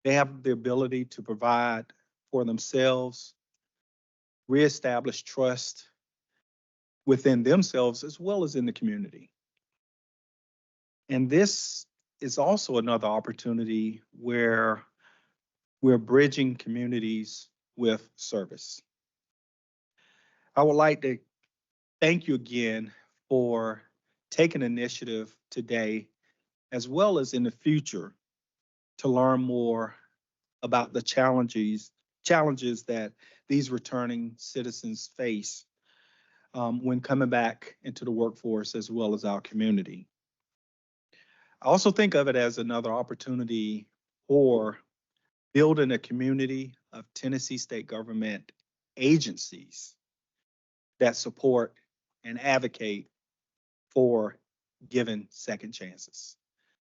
They have the ability to provide for themselves, reestablish trust within themselves as well as in the community. And this is also another opportunity where we're bridging communities with service. I would like to thank you again for taking initiative today, as well as in the future, to learn more about the challenges that these returning citizens face when coming back into the workforce as well as our community. I also think of it as another opportunity for building a community of Tennessee state government agencies that support and advocate for giving second chances.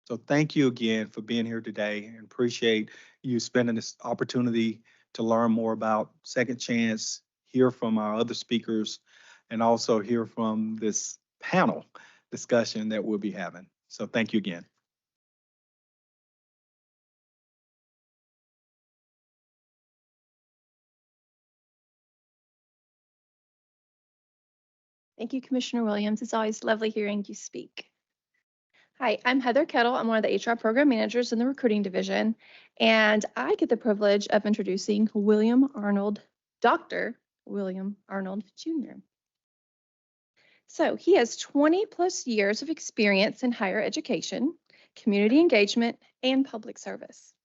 So thank you again for being here today, and appreciate you spending this opportunity to learn more about Second Chance, hear from our other speakers, and also hear from this panel discussion that we'll be having. So thank you again. Thank you, Commissioner Williams. It's always lovely hearing you speak. Hi, I'm Heather Kettle. I'm one of the HR program managers in the recruiting division, and I get the privilege of introducing William Arnold, Dr. William Arnold Jr. So he has 20 plus years of experience in higher education, community engagement, and public service.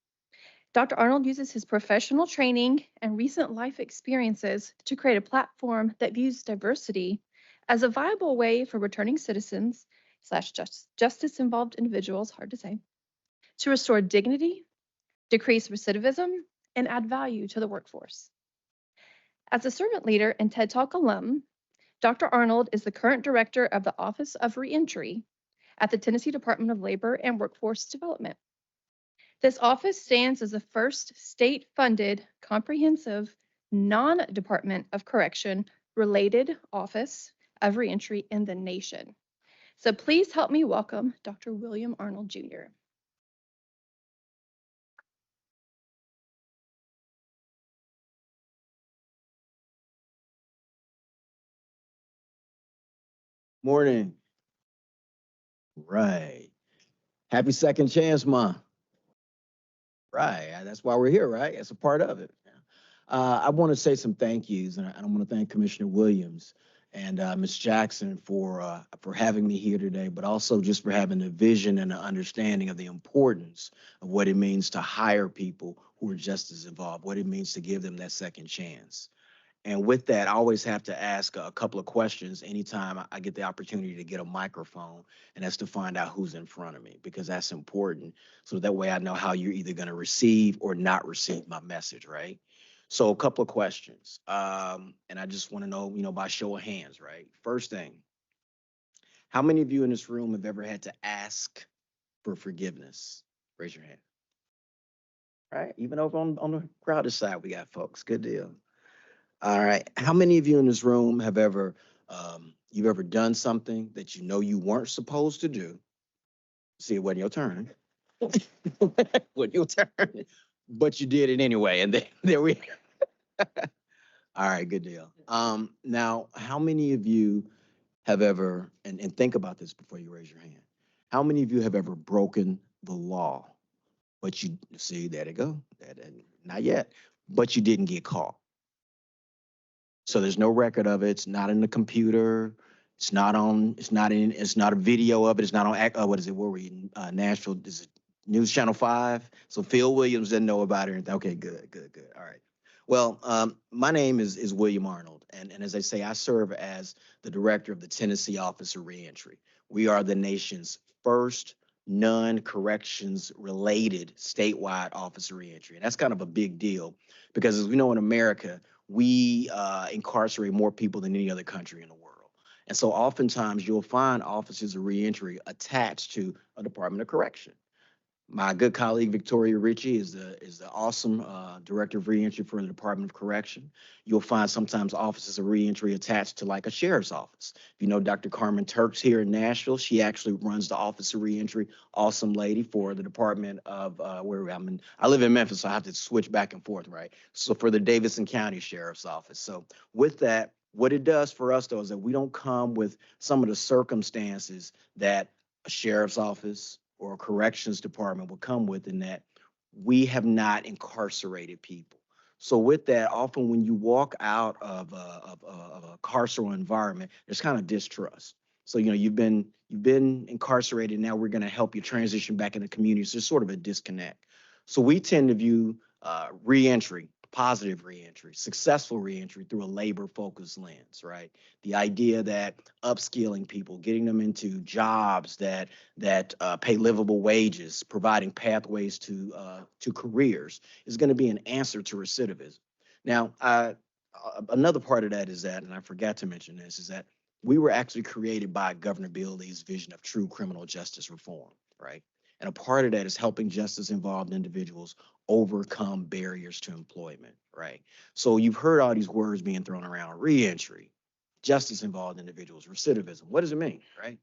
Dr. Arnold uses his professional training and recent life experiences to create a platform that views diversity as a viable way for returning citizens / justice-involved individuals, hard to say, to restore dignity, decrease recidivism, and add value to the workforce. As a servant leader and TED Talk alum, Dr. Arnold is the current director of the Office of Reentry at the Tennessee Department of Labor and Workforce Development. This office stands as the first state-funded, comprehensive, non-Department of Correction related office of reentry in the nation. So please help me welcome Dr. William Arnold Jr. Morning. Right. Happy Second Chance Month. Right. That's why we're here, right? It's a part of it. I want to say some thank yous, and I want to thank Commissioner Williams and Ms. Jackson for having me here today, but also just for having the vision and the understanding of the importance of what it means to hire people who are just as involved, what it means to give them that second chance. And with that, I always have to ask a couple of questions anytime I get the opportunity to get a microphone, and that's to find out who's in front of me, because that's important. So that way I know how you're either going to receive or not receive my message, right? So a couple of questions. And I just want to know, by show of hands, right? First thing, how many of you in this room have ever had to ask for forgiveness? Raise your hand. Right? Even over on the crowded side, we got folks. Good deal. All right. How many of you in this room have ever done something that you know you weren't supposed to do? See, it wasn't your turn. Wasn't your turn, but you did it anyway, and there we go. All right, good deal. Now, how many of you have ever, and think about this before you raise your hand, how many of you have ever broken the law, but you see, there they go, not yet, but you didn't get caught? So there's no record of it. It's not in the computer. It's not a video of it. It's not on, what is it? Where were you? Nashville, is it News Channel 5? So Phil Williams didn't know about it. Okay, good. All right. Well, my name is William Arnold. And as I say, I serve as the director of the Tennessee Office of Reentry. We are the nation's first non-corrections related statewide office of reentry. And that's kind of a big deal because, as we know, in America, we incarcerate more people than any other country in the world. And so oftentimes you'll find offices of reentry attached to a Department of Correction. My good colleague Victoria Ritchie is the awesome director of reentry for the Department of Correction. You'll find sometimes offices of reentry attached to like a sheriff's office. If you know Dr. Carmen Turks here in Nashville, she actually runs the Office of Reentry. Awesome lady for the Department of where I'm in. I live in Memphis, so I have to switch back and forth, right? So for the Davidson County Sheriff's Office. So with that, what it does for us though is that we don't come with some of the circumstances that a sheriff's office or a corrections department will come with, in that we have not incarcerated people. So with that, often when you walk out of a carceral environment, there's kind of distrust. So you've been incarcerated. Now we're going to help you transition back in the community. So there's sort of a disconnect. So we tend to view reentry, positive reentry, successful reentry through a labor-focused lens, right? The idea that upskilling people, getting them into jobs that pay livable wages, providing pathways to careers is going to be an answer to recidivism. Now, another part of that is that, and I forgot to mention this, is that we were actually created by Governor Bill Lee's vision of true criminal justice reform, right? And a part of that is helping justice-involved individuals overcome barriers to employment, right? So you've heard all these words being thrown around: reentry, justice-involved individuals, recidivism. What does it mean, right?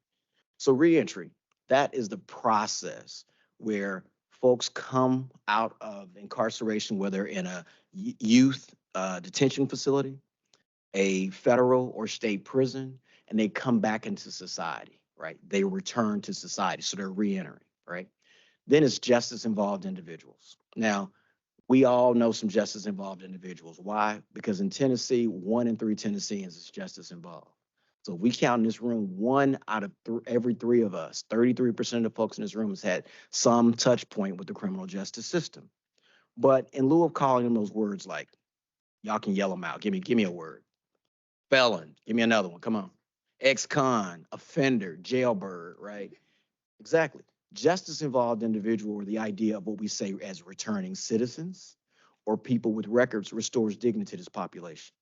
So reentry, that is the process where folks come out of incarceration, whether in a youth detention facility, a federal or state prison, and they come back into society, right? They return to society, so they're reentering, right? Then it's justice involved individuals. Now, we all know some justice involved individuals. Why? Because in Tennessee, 1 in 3 Tennesseans is justice involved. So we count in this room, 1 out of every 3 of us, 33% of the folks in this room has had some touch point with the criminal justice system. But in lieu of calling them those words, like, y'all can yell them out. Give me a word. Felon, give me another one. Come on. Ex-con, offender, jailbird, right? Exactly. Justice involved individual, or the idea of what we say as returning citizens or people with records, restores dignity to this population.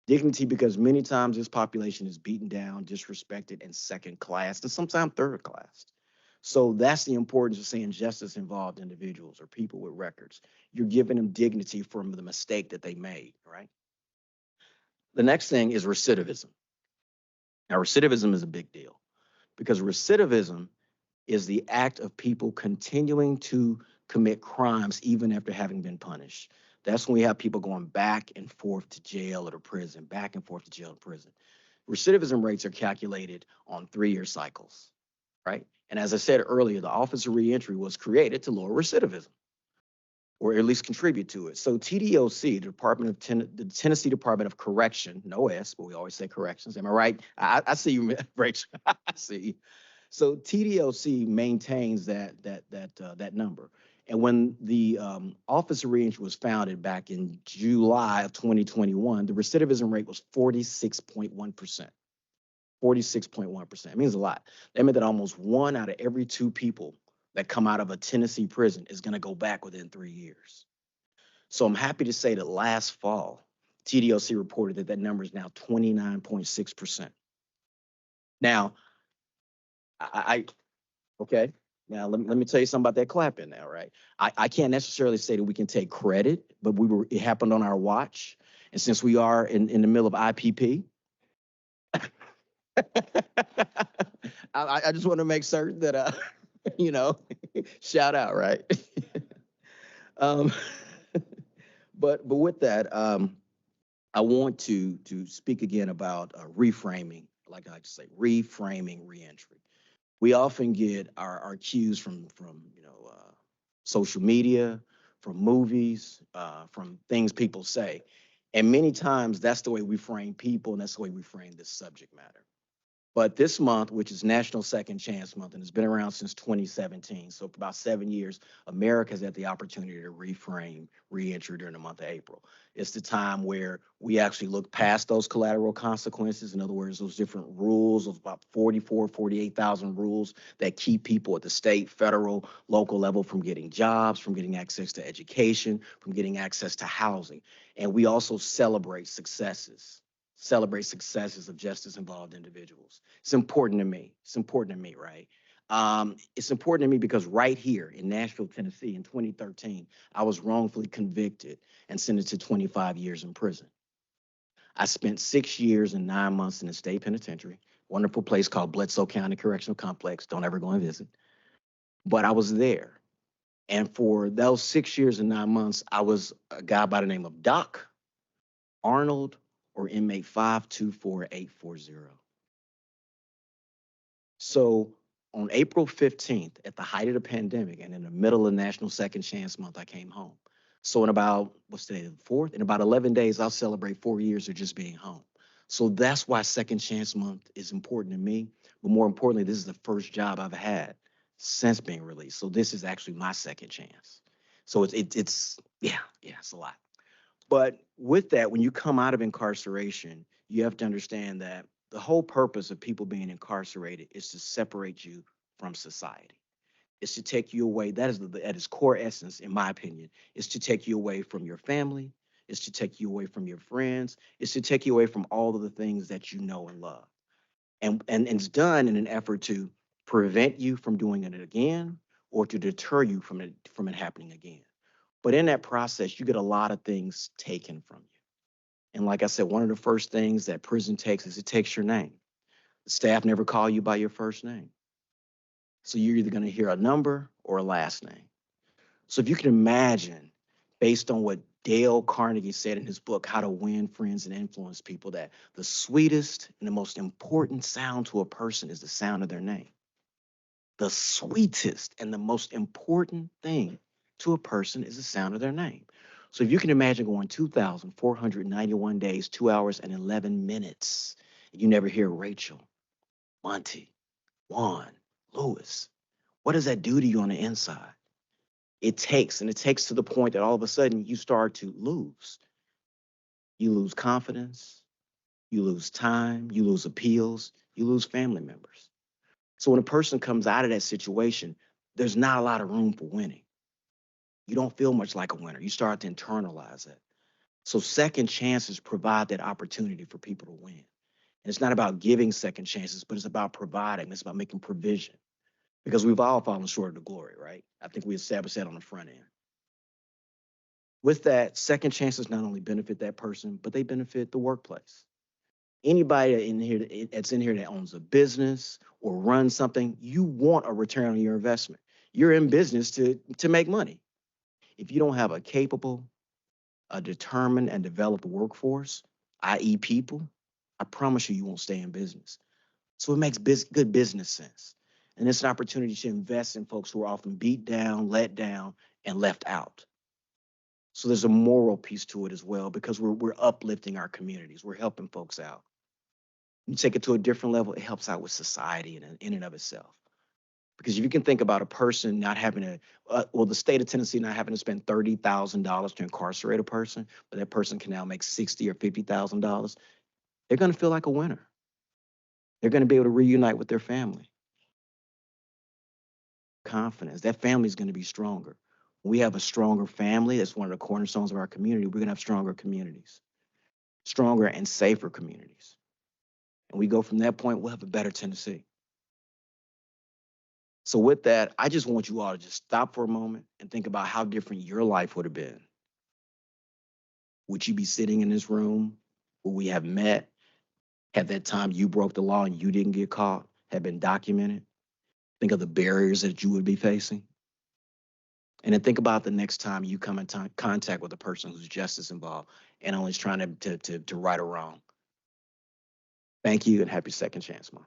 Dignity because many times this population is beaten down, disrespected, and second class, and sometimes third class. So that's the importance of saying justice involved individuals or people with records. You're giving them dignity from the mistake that they made, right? The next thing is recidivism. Now, recidivism is a big deal because recidivism is the act of people continuing to commit crimes even after having been punished. That's when we have people going back and forth to jail or to prison, back and forth to jail or prison. Recidivism rates are calculated on 3-year cycles, right? And as I said earlier, the Office of Reentry was created to lower recidivism, or at least contribute to it. So TDOC, the Tennessee Department of Correction, no S, but we always say corrections. Am I right? I see you, Rachel. I see you. So TDOC maintains that number. And when the Office of Reentry was founded back in July of 2021, the recidivism rate was 46.1%. 46.1%. It means a lot. That meant that almost 1 out of every 2 people that come out of a Tennessee prison is going to go back within 3 years. So I'm happy to say that last fall, TDOC reported that number is now 29.6%. Now, okay. Now, let me tell you something about that clapping now, right? I can't necessarily say that we can take credit, but it happened on our watch. And since we are in the middle of IPP, I just want to make certain that, shout out, right? But with that, I want to speak again about reframing, like I like to say, reframing reentry. We often get our cues from social media, from movies, from things people say. And many times that's the way we frame people, and that's the way we frame this subject matter. But this month, which is National Second Chance Month, and it's been around since 2017, so for about 7 years, America's had the opportunity to reframe reentry during the month of April. It's the time where we actually look past those collateral consequences. In other words, those different rules of about 48,000 rules that keep people at the state, federal, local level from getting jobs, from getting access to education, from getting access to housing. And we also celebrate successes of justice involved individuals. It's important to me, right? It's important to me because right here in Nashville, Tennessee, in 2013, I was wrongfully convicted and sentenced to 25 years in prison. I spent 6 years and 9 months in the state penitentiary, wonderful place called Bledsoe County Correctional Complex. Don't ever go and visit. But I was there. And for those 6 years and 9 months, I was a guy by the name of Doc Arnold or inmate 524840. So on April 15th, at the height of the pandemic and in the middle of National Second Chance Month, I came home. So in about, what's today, the 4th? In about 11 days, I'll celebrate 4 years of just being home. So that's why Second Chance Month is important to me. But more importantly, this is the first job I've had since being released. So this is actually my second chance. So it's yeah, it's a lot. But with that, when you come out of incarceration, you have to understand that the whole purpose of people being incarcerated is to separate you from society. It's to take you away. That is at its core essence, in my opinion, is to take you away from your family. It's to take you away from your friends. It's to take you away from all of the things that you know and love. And it's done in an effort to prevent you from doing it again or to deter you from it happening again. But in that process, you get a lot of things taken from you. And like I said, one of the first things that prison takes is it takes your name. The staff never call you by your first name. So you're either going to hear a number or a last name. So if you can imagine, based on what Dale Carnegie said in his book, How to Win Friends and Influence People, that the sweetest and the most important sound to a person is the sound of their name. The sweetest and the most important thing to a person is the sound of their name. So if you can imagine going 2,491 days, 2 hours and 11 minutes, you never hear Rachel, Monty, Juan, Lewis. What does that do to you on the inside? It takes to the point that all of a sudden you start to lose. You lose confidence, you lose time, you lose appeals, you lose family members. So when a person comes out of that situation, there's not a lot of room for winning. You don't feel much like a winner. You start to internalize it. So second chances provide that opportunity for people to win. And it's not about giving second chances, but it's about providing. It's about making provision. Because we've all fallen short of the glory, right? I think we established that on the front end. With that, second chances not only benefit that person, but they benefit the workplace. Anybody that's in here that owns a business or runs something, you want a return on your investment. You're in business to make money. If you don't have a capable, a determined and developed workforce, i.e. people, I promise you, you won't stay in business. So it makes good business sense. And it's an opportunity to invest in folks who are often beat down, let down, and left out. So there's a moral piece to it as well because we're uplifting our communities. We're helping folks out. You take it to a different level, it helps out with society in and of itself. Because if you can think about a person not having the state of Tennessee not having to spend $30,000 to incarcerate a person, but that person can now make $60,000 or $50,000, they're going to feel like a winner. They're going to be able to reunite with their family. Confidence, that family is going to be stronger. When we have a stronger family, that's one of the cornerstones of our community, we're going to have stronger communities, stronger and safer communities. And we go from that point, we'll have a better Tennessee. So with that, I just want you all to just stop for a moment and think about how different your life would have been. Would you be sitting in this room? Would we have met? Had that time you broke the law and you didn't get caught had been documented? Think of the barriers that you would be facing. And then think about the next time you come in contact with a person whose justice involved and only is trying to right or wrong. Thank you and happy second chance, Mom.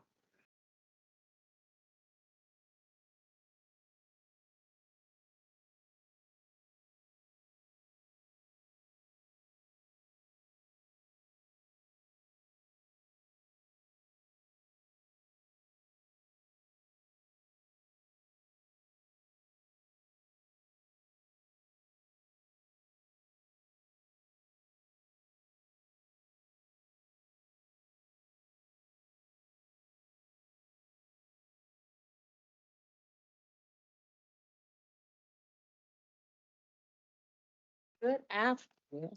Good afternoon.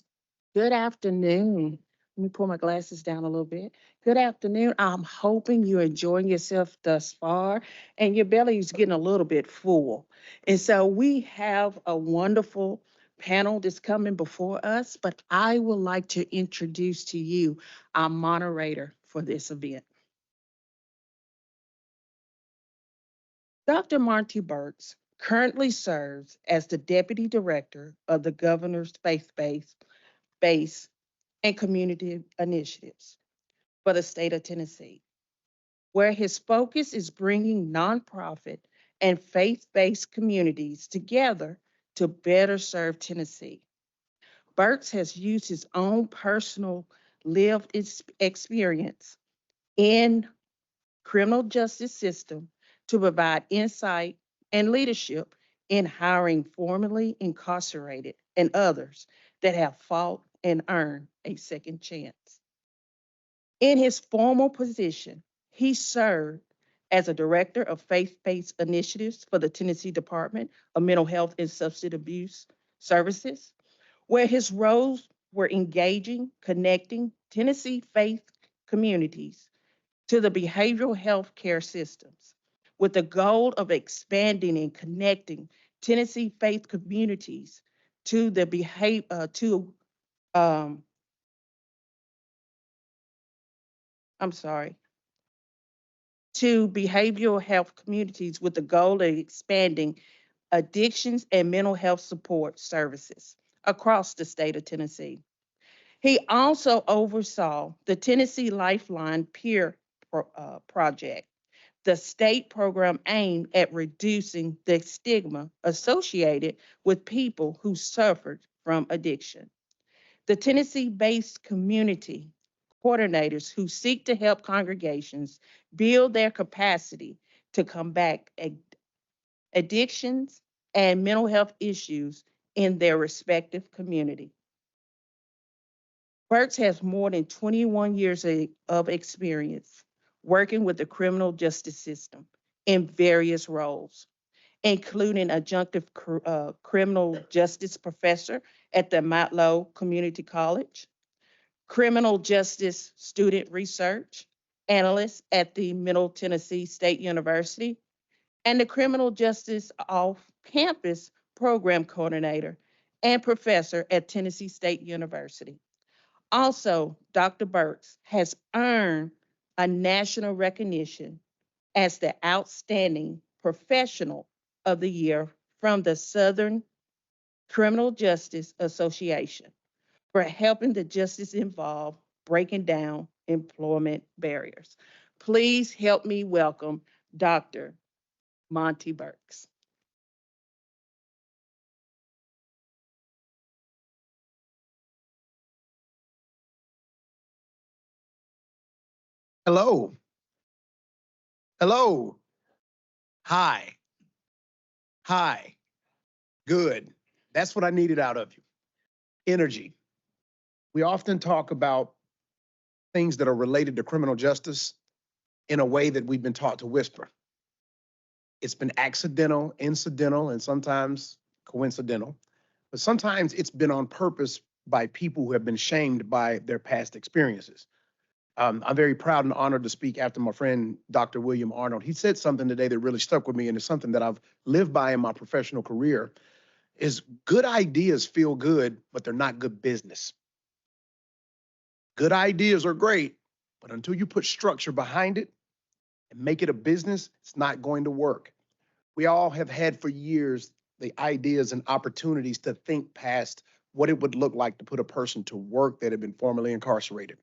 Good afternoon. Let me pull my glasses down a little bit. Good afternoon. I'm hoping you're enjoying yourself thus far and your belly is getting a little bit full. And so we have a wonderful panel that's coming before us, but I would like to introduce to you our moderator for this event. Dr. Monty Burks currently serves as the Deputy Director of the Governor's Faith-Based Base and Community Initiatives for the state of Tennessee, where his focus is bringing nonprofit and faith-based communities together to better serve Tennessee. Burks has used his own personal lived experience in criminal justice system to provide insight and leadership in hiring formerly incarcerated and others that have fought and earned a second chance. In his formal position, he served as a director of faith-based initiatives for the Tennessee Department of Mental Health and Substance Abuse Services, where his roles were engaging, connecting Tennessee faith communities to the behavioral health care systems with the goal of expanding and connecting Tennessee faith communities to the um, I'm sorry, to behavioral health communities with the goal of expanding addictions and mental health support services across the state of Tennessee. He also oversaw the Tennessee Lifeline Peer Project, the state program aimed at reducing the stigma associated with people who suffered from addiction. The Tennessee based community coordinators who seek to help congregations build their capacity to combat addictions and mental health issues in their respective community. Burks has more than 21 years of experience working with the criminal justice system in various roles, including adjunctive criminal justice professor at the Motlow Community College, criminal justice student research analyst at the Middle Tennessee State University, and the criminal justice off-campus program coordinator and professor at Tennessee State University. Also, Dr. Burks has earned a national recognition as the Outstanding Professional of the Year from the Southern Criminal Justice Association for helping the justice involved breaking down employment barriers. Please help me welcome Dr. Monty Burks. Hello. Hello. Hi. Hi. Good. That's what I needed out of you. Energy. We often talk about things that are related to criminal justice in a way that we've been taught to whisper. It's been accidental, incidental, and sometimes coincidental, but sometimes it's been on purpose by people who have been shamed by their past experiences. I'm very proud and honored to speak after my friend, Dr. William Arnold. He said something today that really stuck with me, and it's something that I've lived by in my professional career, is good ideas feel good, but they're not good business. Good ideas are great, but until you put structure behind it and make it a business, it's not going to work. We all have had for years the ideas and opportunities to think past what it would look like to put a person to work that had been formerly incarcerated.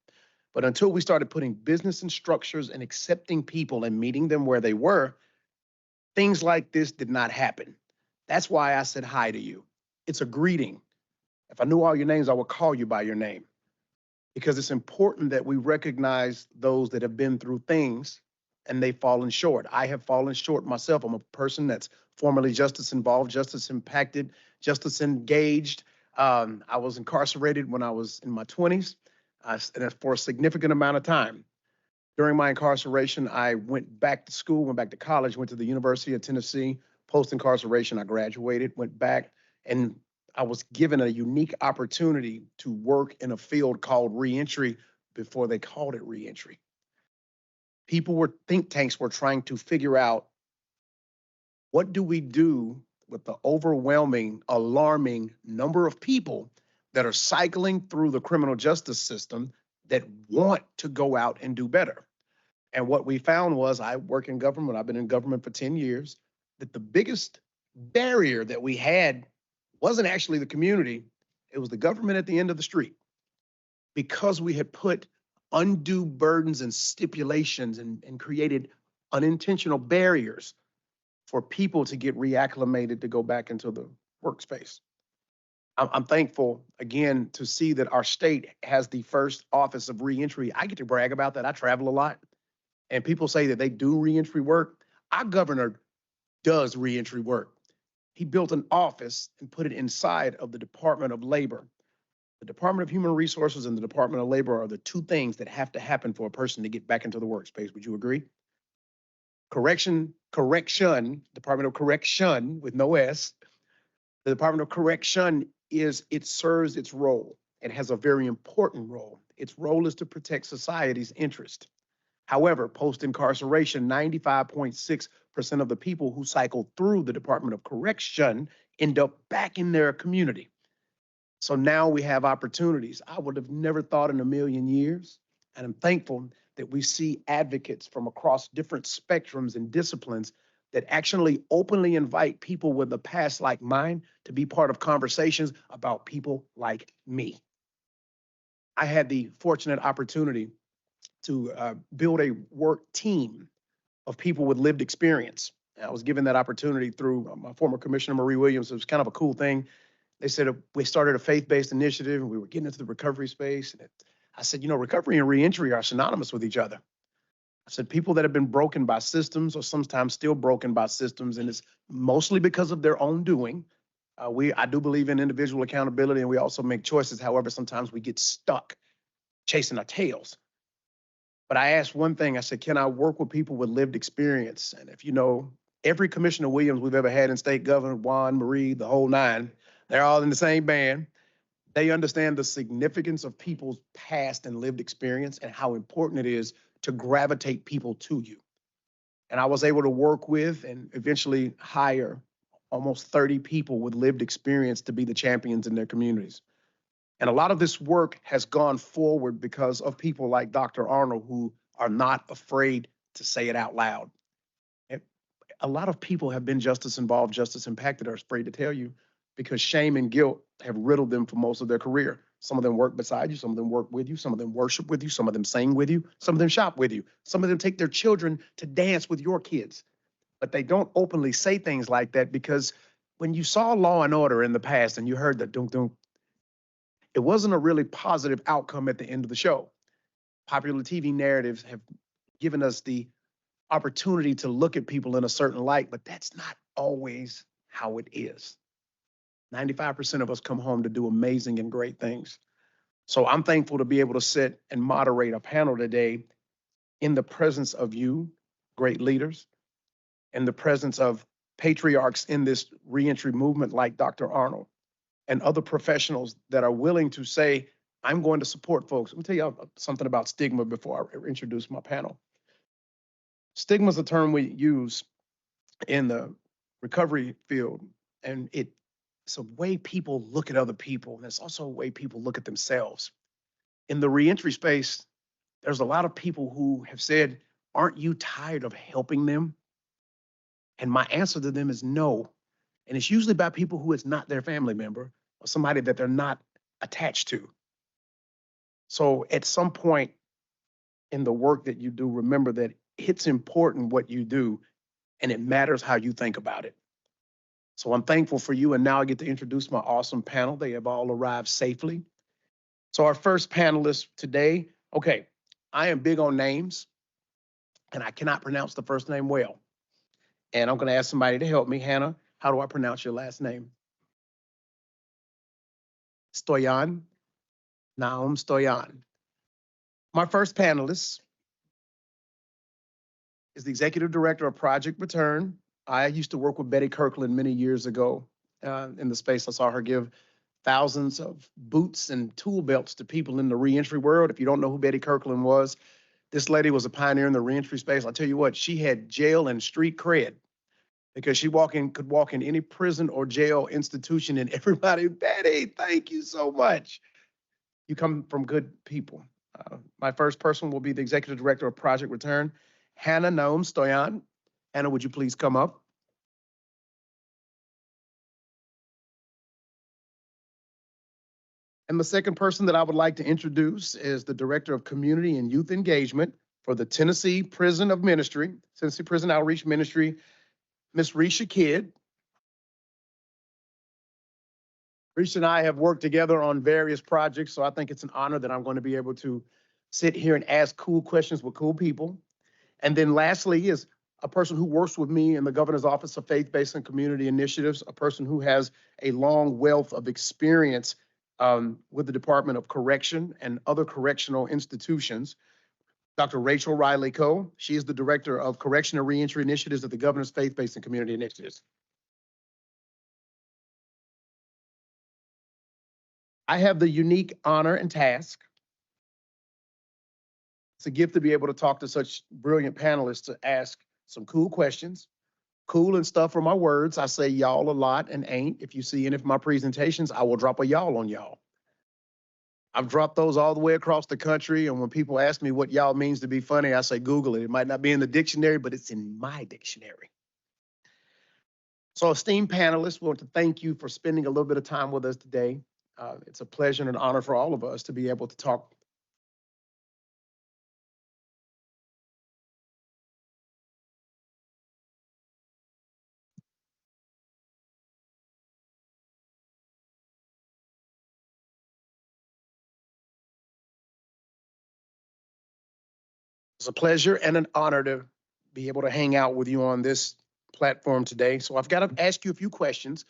But until we started putting business and structures and accepting people and meeting them where they were, things like this did not happen. That's why I said hi to you. It's a greeting. If I knew all your names, I would call you by your name, because it's important that we recognize those that have been through things and they've fallen short. I have fallen short myself. I'm a person that's formerly justice involved, justice impacted, justice engaged. I was incarcerated when I was in my 20s. And for a significant amount of time. During my incarceration, I went back to school, went back to college, went to the University of Tennessee. Post-incarceration, I graduated, went back, and I was given a unique opportunity to work in a field called reentry before they called it reentry. Think tanks were trying to figure out, what do we do with the overwhelming, alarming number of people that are cycling through the criminal justice system that want to go out and do better? And what we found was, I work in government, I've been in government for 10 years, that the biggest barrier that we had wasn't actually the community, it was the government at the end of the street. Because we had put undue burdens and stipulations and created unintentional barriers for people to get reacclimated to go back into the workspace. I'm thankful, again, to see that our state has the first office of reentry. I get to brag about that. I travel a lot, and people say that they do reentry work. Our governor does reentry work. He built an office and put it inside of the Department of Labor. The Department of Human Resources and the Department of Labor are the two things that have to happen for a person to get back into the workspace. Would you agree? Correction, Department of Correction with no S. The Department of Correction it serves its role. It has a very important role. Its role is to protect society's interest. However, post-incarceration, 95.6% of the people who cycle through the Department of Correction end up back in their community. So now we have opportunities I would have never thought in a million years. And I'm thankful that we see advocates from across different spectrums and disciplines that actually openly invite people with a past like mine to be part of conversations about people like me. I had the fortunate opportunity to build a work team of people with lived experience. I was given that opportunity through my former Commissioner Marie Williams. It was kind of a cool thing. They said we started a faith-based initiative and we were getting into the recovery space. And I said, recovery and reentry are synonymous with each other. I said, people that have been broken by systems or sometimes still broken by systems, and it's mostly because of their own doing. I do believe in individual accountability, and we also make choices. However, sometimes we get stuck chasing our tails. But I asked one thing. I said, can I work with people with lived experience? And if you know, every Commissioner Williams we've ever had in state government, Juan, Marie, the whole nine, they're all in the same band. They understand the significance of people's past and lived experience and how important it is to gravitate people to you. And I was able to work with and eventually hire almost 30 people with lived experience to be the champions in their communities. And a lot of this work has gone forward because of people like Dr. Arnold, who are not afraid to say it out loud. And a lot of people have been justice involved, justice impacted, are afraid to tell you because shame and guilt have riddled them for most of their career. Some of them work beside you, some of them work with you, some of them worship with you, some of them sing with you, some of them shop with you, some of them take their children to dance with your kids. But they don't openly say things like that because when you saw Law and Order in the past and you heard the dunk dunk, it wasn't a really positive outcome at the end of the show. Popular TV narratives have given us the opportunity to look at people in a certain light, but that's not always how it is. 95% of us come home to do amazing and great things. So I'm thankful to be able to sit and moderate a panel today in the presence of you, great leaders, in the presence of patriarchs in this reentry movement like Dr. Arnold and other professionals that are willing to say, I'm going to support folks. Let me tell you something about stigma before I introduce my panel. Stigma is a term we use in the recovery field, and it's a way people look at other people, and it's also a way people look at themselves. In the reentry space, there's a lot of people who have said, aren't you tired of helping them? And my answer to them is no. And it's usually by people who it's not their family member or somebody that they're not attached to. So at some point in the work that you do, remember that it's important what you do and it matters how you think about it. So I'm thankful for you. And now I get to introduce my awesome panel. They have all arrived safely. So our first panelist today, okay, I am big on names and I cannot pronounce the first name well. And I'm going to ask somebody to help me. Hannah, how do I pronounce your last name? Stoyan, Naum Stoyan. My first panelist is the executive director of Project Return. I used to work with Betty Kirkland many years ago in the space. I saw her give thousands of boots and tool belts to people in the reentry world. If you don't know who Betty Kirkland was, this lady was a pioneer in the reentry space. I'll tell you what, she had jail and street cred because she could walk in any prison or jail institution and everybody, Betty, thank you so much. You come from good people. My first person will be the executive director of Project Return, Hannah Noam Stoyan. Hannah, would you please come up? And the second person that I would like to introduce is the Director of Community and Youth Engagement for the Tennessee Prison of Ministry, Tennessee Prison Outreach Ministry, Miss Risha Kidd. Risha and I have worked together on various projects, so I think it's an honor that I'm going to be able to sit here and ask cool questions with cool people. And then lastly is a person who works with me in the Governor's Office of Faith-Based and Community Initiatives, a person who has a long wealth of experience with the Department of Correction and other correctional institutions. Dr. Rachel Riley Coe. She is the Director of Correction and Reentry Initiatives at the Governor's Faith-Based and Community Initiatives. I have the unique honor and task. It's a gift to be able to talk to such brilliant panelists to ask some cool questions. Cool and stuff are my words. I say y'all a lot and ain't. If you see any of my presentations, I will drop a y'all on y'all. I've dropped those all the way across the country. And when people ask me what y'all means to be funny, I say, Google it. It might not be in the dictionary, but it's in my dictionary. So esteemed panelists, we want to thank you for spending a little bit of time with us today. It's a pleasure and an honor for all of us to be able to talk. It's a pleasure and an honor to be able to hang out with you on this platform today. So I've got to ask you a few questions.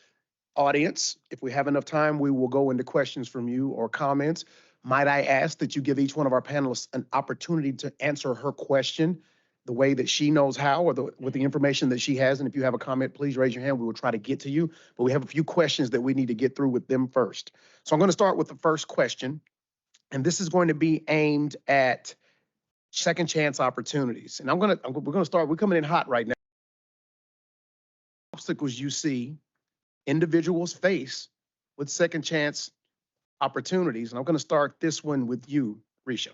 Audience, if we have enough time, we will go into questions from you or comments. Might I ask that you give each one of our panelists an opportunity to answer her question the way that she knows how, or with the information that she has. And if you have a comment, please raise your hand. We will try to get to you. But we have a few questions that we need to get through with them first. So I'm going to start with the first question. And this is going to be aimed at second chance opportunities. And we're going to start, we're coming in hot right now. Obstacles you see individuals face with second chance opportunities. And I'm going to start this one with you, Risha.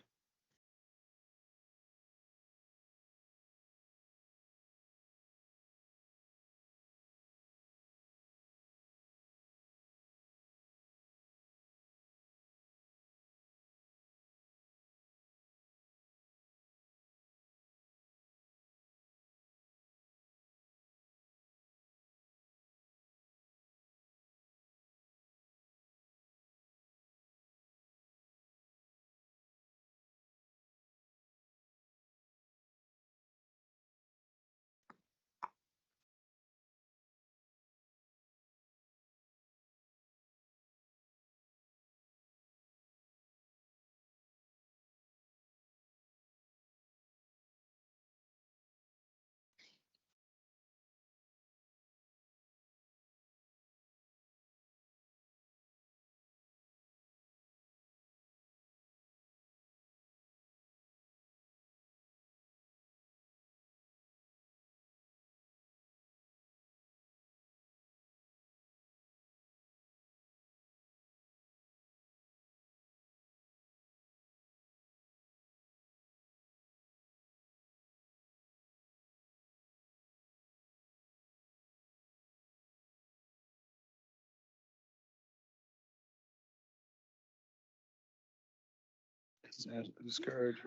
Discouraged.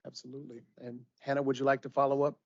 Absolutely. And Hannah, would you like to follow up?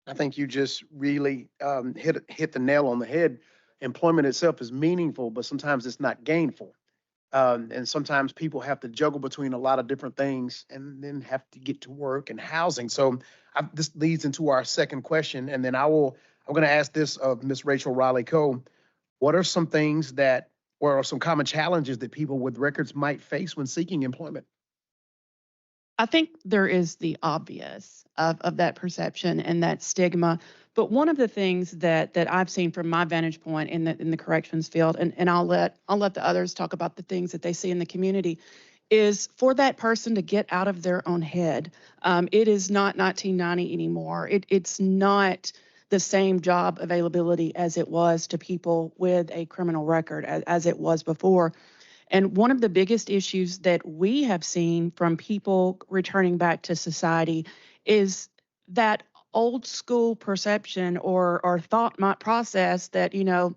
I think you just really hit the nail on the head. Employment itself is meaningful, but sometimes it's not gainful. And sometimes people have to juggle between a lot of different things and then have to get to work and housing. So this leads into our second question, and then I'm going to ask this of Ms. Rachel Riley Coe. What are some things that, or some common challenges that people with records might face when seeking employment? I think there is the obvious of that perception and that stigma. But one of the things that I've seen from my vantage point in the corrections field, and I'll let the others talk about the things that they see in the community, is for that person to get out of their own head. It is not 1990 anymore. It's not the same job availability as it was to people with a criminal record as it was before. And one of the biggest issues that we have seen from people returning back to society is that old school perception or thought process that,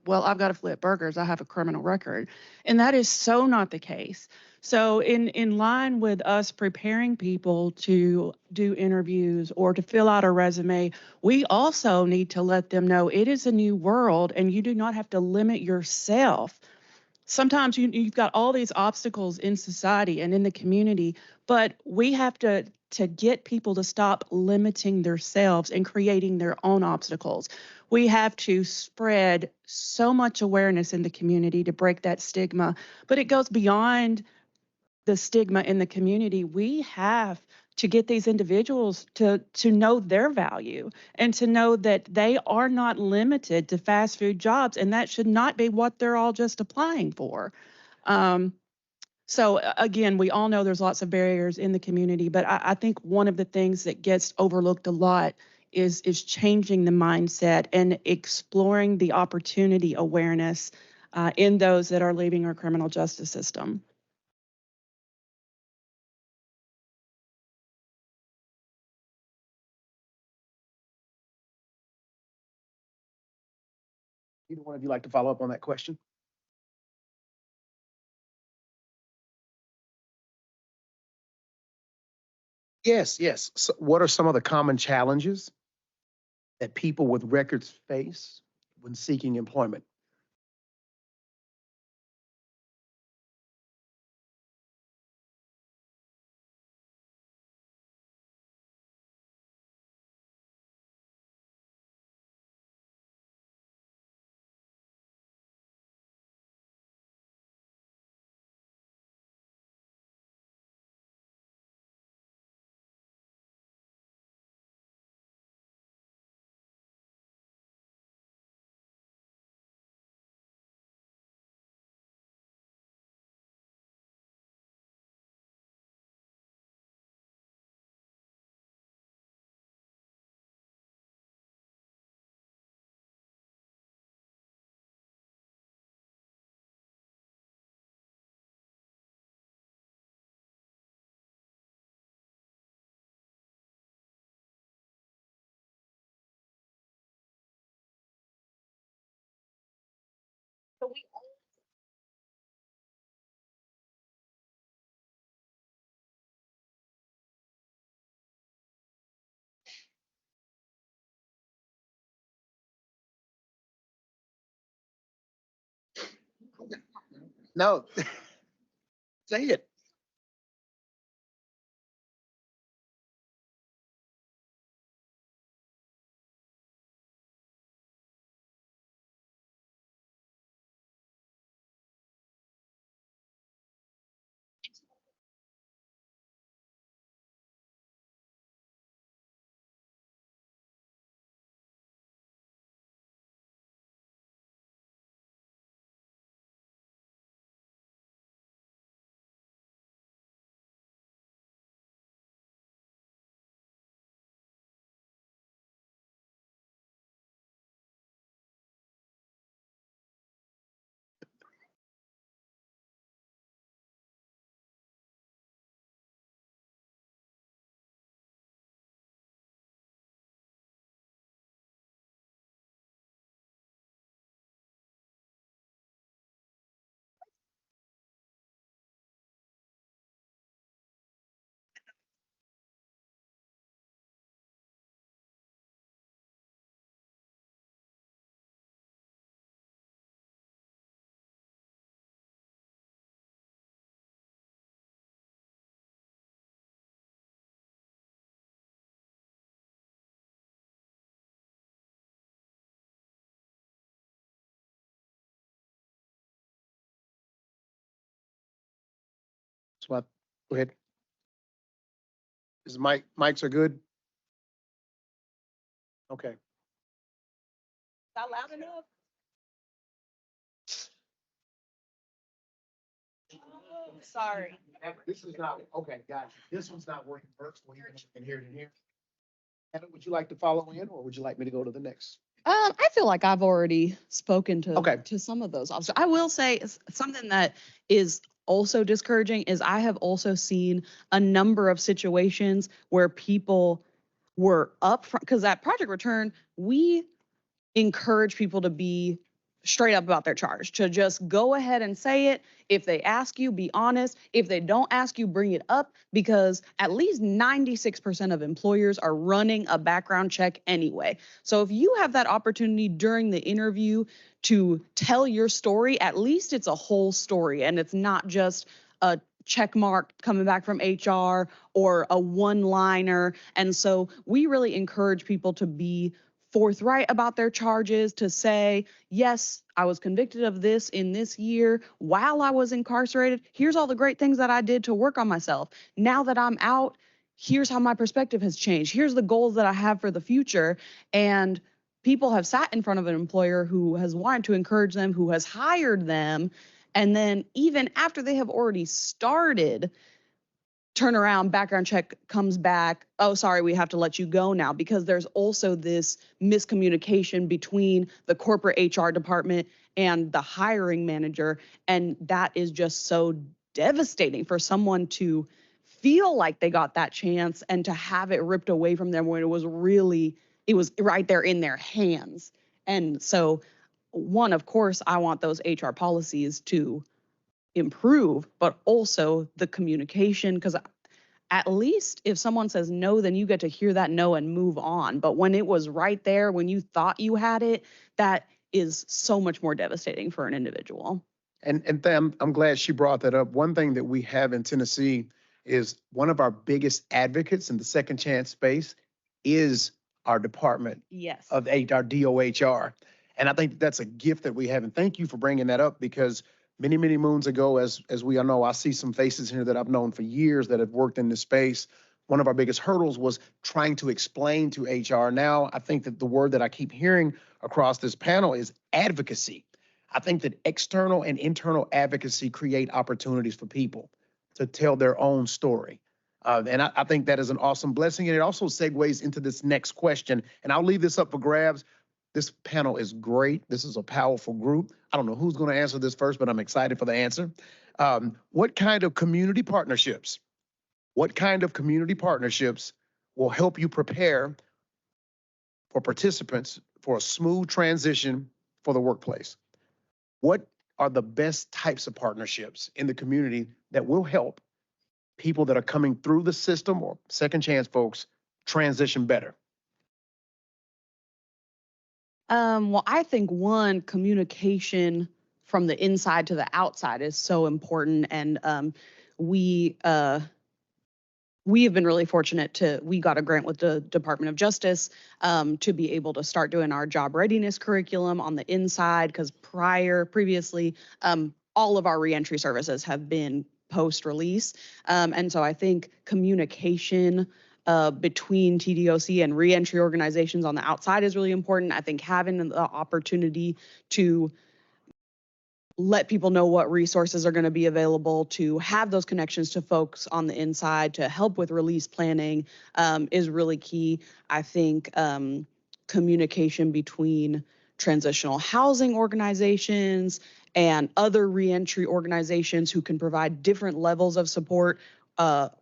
well, I've got to flip burgers, I have a criminal record. And that is so not the case. So in line with us preparing people to do interviews or to fill out a resume, we also need to let them know it is a new world and you do not have to limit yourself. Sometimes you've got all these obstacles in society and in the community, but we have to get people to stop limiting themselves and creating their own obstacles. We have to spread so much awareness in the community to break that stigma, but it goes beyond the stigma in the community. We have to get these individuals to know their value and to know that they are not limited to fast food jobs, and that should not be what they're all just applying for. So again, we all know there's lots of barriers in the community, but I think one of the things that gets overlooked a lot is changing the mindset and exploring the opportunity awareness in those that are leaving our criminal justice system. Either one of you like to follow up on that question? Yes, yes. So what are some of the common challenges that people with records face when seeking employment? No, say it. So go ahead. Is mics are good? Okay. Not loud enough? Sorry. This is not, okay, got you. This one's not working first. Well, you can hear it in here. Heather, would you like to follow in or would you like me to go to the next? I feel like I've already spoken Okay. to some of those officers. I will say something that is also discouraging is I have also seen a number of situations where people were up front, because at Project Return, we encourage people to be straight up about their charge, to just go ahead and say it. If they ask you, be honest. If they don't ask you, bring it up, because at least 96% of employers are running a background check anyway. So if you have that opportunity during the interview to tell your story, at least it's a whole story and it's not just a check mark coming back from HR or a one-liner. And so we really encourage people to be forthright about their charges, to say, yes, I was convicted of this in this year while I was incarcerated. Here's all the great things that I did to work on myself. Now that I'm out, here's how my perspective has changed. Here's the goals that I have for the future. And people have sat in front of an employer who has wanted to encourage them, who has hired them. And then even after they have already started, turn around, background check comes back. Oh, sorry, we have to let you go now, because there's also this miscommunication between the corporate HR department and the hiring manager. And that is just so devastating for someone to feel like they got that chance and to have it ripped away from them when it was right there in their hands. And so, one, of course, I want those HR policies to improve, but also the communication, because at least if someone says no, then you get to hear that no and move on. But when it was right there, when you thought you had it, that is so much more devastating for an individual. And I'm glad she brought that up. One thing that we have in Tennessee is one of our biggest advocates in the second chance space is our department Yes. of our DOHR. And I think that's a gift that we have. And thank you for bringing that up, because many, many moons ago, as we all know, I see some faces here that I've known for years that have worked in this space. One of our biggest hurdles was trying to explain to HR. Now, I think that the word that I keep hearing across this panel is advocacy. I think that external and internal advocacy create opportunities for people to tell their own story. And I think that is an awesome blessing. And it also segues into this next question. And I'll leave this up for grabs. This panel is great. This is a powerful group. I don't know who's going to answer this first, but I'm excited for the answer. What kind of community partnerships will help you prepare for participants for a smooth transition for the workplace? What are the best types of partnerships in the community that will help people that are coming through the system or second chance folks transition better? Well, I think one, communication from the inside to the outside is so important, and we we have been really fortunate we got a grant with the Department of Justice to be able to start doing our job readiness curriculum on the inside, because previously, all of our reentry services have been post-release. And so I think communication between TDOC and reentry organizations on the outside is really important. I think having the opportunity to let people know what resources are going to be available, to have those connections to folks on the inside to help with release planning is really key. I think communication between transitional housing organizations and other reentry organizations who can provide different levels of support,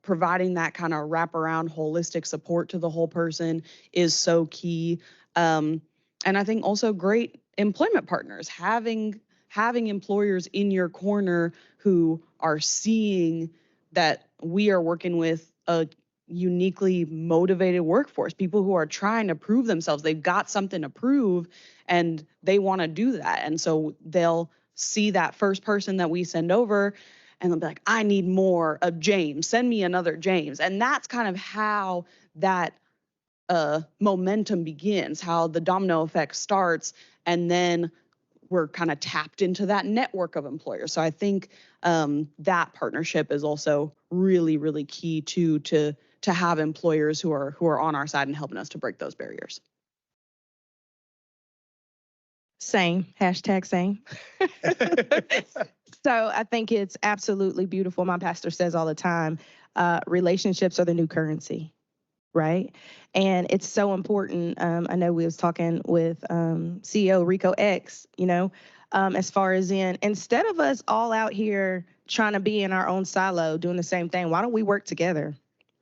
providing that kind of wraparound holistic support to the whole person is so key. And I think also great employment partners, having employers in your corner who are seeing that we are working with a uniquely motivated workforce, people who are trying to prove themselves. They've got something to prove and they want to do that. And so they'll see that first person that we send over and they'll be like, I need more of James. Send me another James. And that's kind of how that momentum begins, how the domino effect starts. And then we're kind of tapped into that network of employers. So I think that partnership is also really, really key to have employers who are on our side and helping us to break those barriers. Same, hashtag same. So I think it's absolutely beautiful. My pastor says all the time, relationships are the new currency, right? And it's so important. I know we was talking with CEO Rico X, as far as instead of us all out here trying to be in our own silo doing the same thing, why don't we work together,